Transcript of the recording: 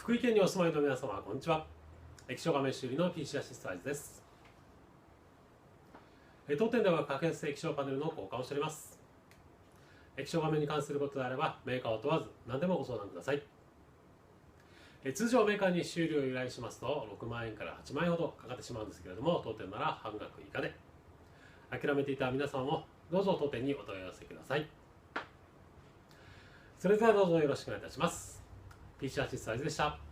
福井県にお住まいの皆様、こんにちは。液晶画面修理の PC アシストアイズです。当店では格安液晶パネルの交換をしております。液晶画面に関することであればメーカーを問わず何でもご相談ください。通常メーカーに修理を依頼しますと6万円から8万円ほどかかってしまうんですけれども、当店なら半額以下で。諦めていた皆さんもどうぞ当店にお問い合わせください。それではどうぞよろしくお願いいたします。PC アシストアイズでした。